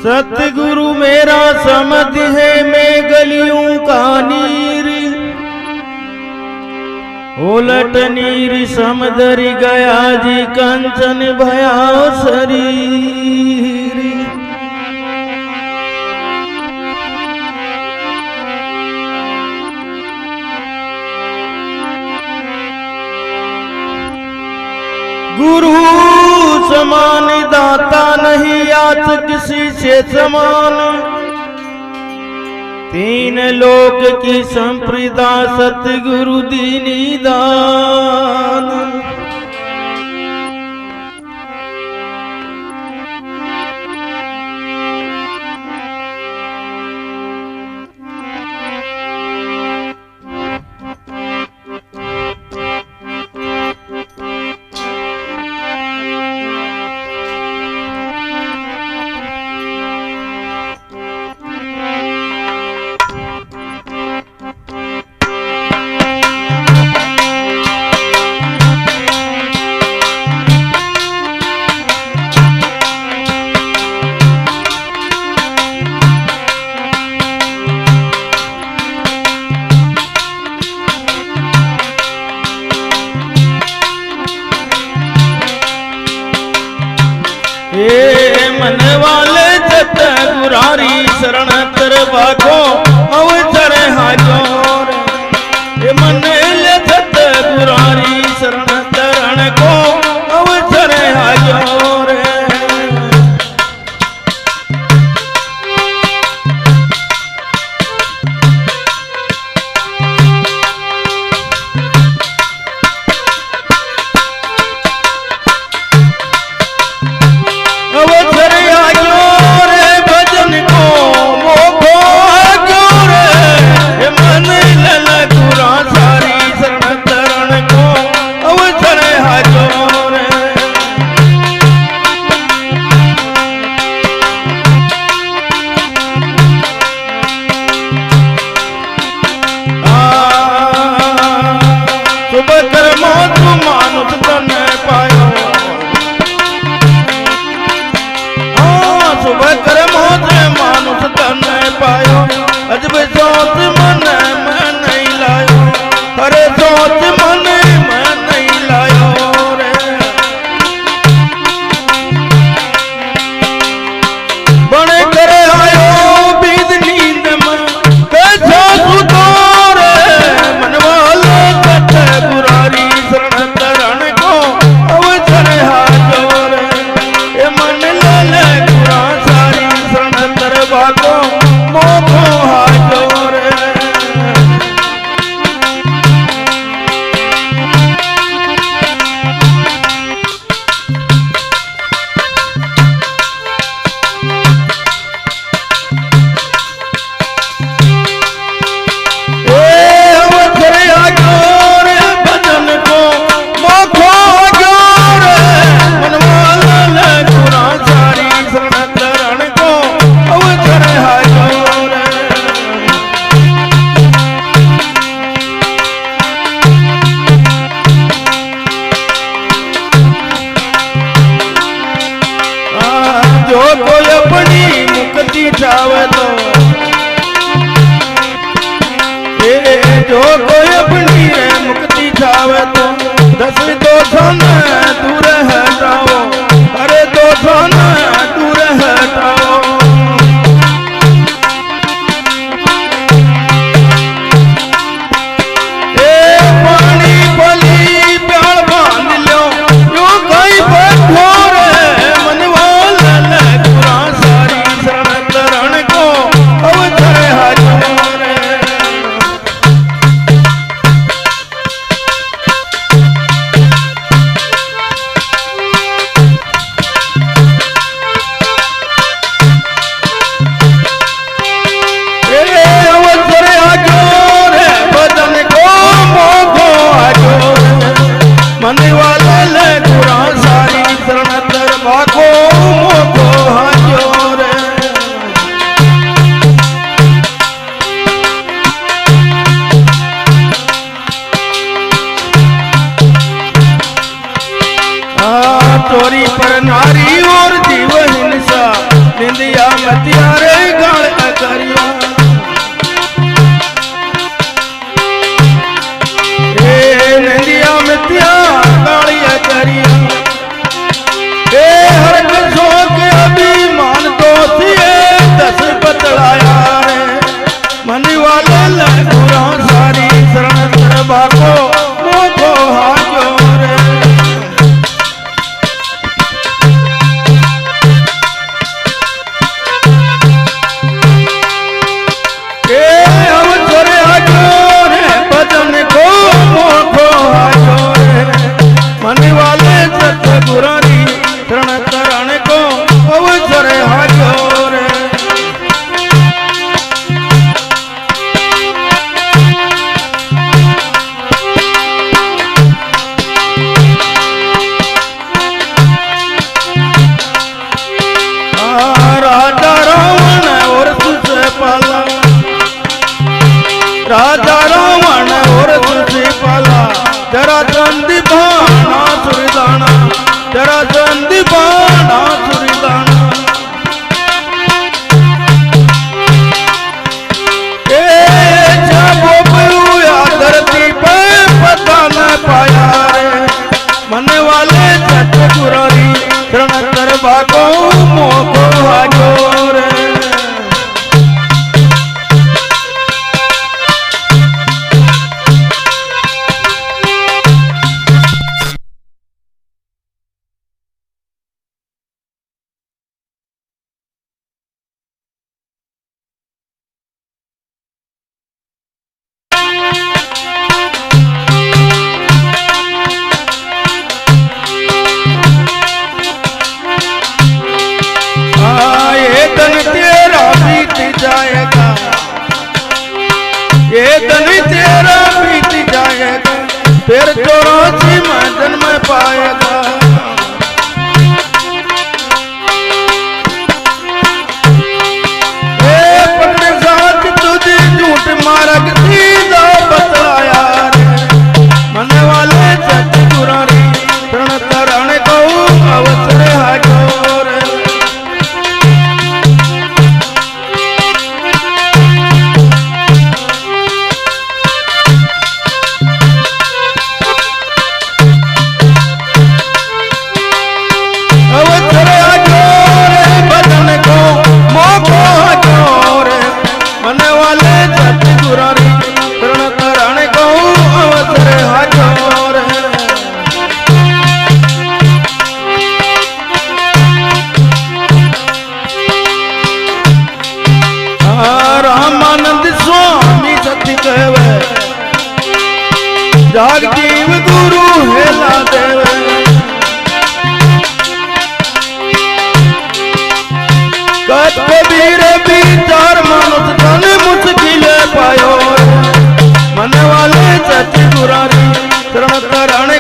सतगुरु मेरा समझ है मैं गलियों का नीर, उलट नीर समदर गया जी कंचन भया शरीर। गुरु समान दाता नहीं आज किसी से समान, तीन लोक की संप्रदा सतगुरु दीनी दान। मन वाले जत गुरारी शरण तरवा को अवसर हाजोर। मन ले जत गुरारी शरण तरण को अवसर हाजोर। जो कोई अपनी मुक्ति चावे तो 10 दोषन दूर हटाओ। अरे दोषन दूर हटाओ। पानी पली प्याल बांध लो यो कई बठोर मनवाल गुरा सारी शरण तरण को अवसर हाजोर। बाको मोको हाजो रे के अवसर हाजो रे भजन को मोको हाजो रे मन वाले सतगुरारी शरण करण को अवसर हाजो रे राजा रावण और तुलसी पाला जरा चंदी बाणा सुरदाना जरा चंदी बाणा सुरदाना धरती पर पता न पाया रे मन वाले सतगुरारी शरण करवा को मोको हाजो रे तेरा बीत जाएगा फिर 84 में जन्म पाएगा पकड़ साथ तुझे झूठ मार्ग सीधा बतलाया मन वाले सतगुरारी शरण करण को अवसर हाजो रे जागजीव गुरु हेला देव कबीर विचार मानुष धन मुश्किल पायो मन वाले सतगुरारी शरण करण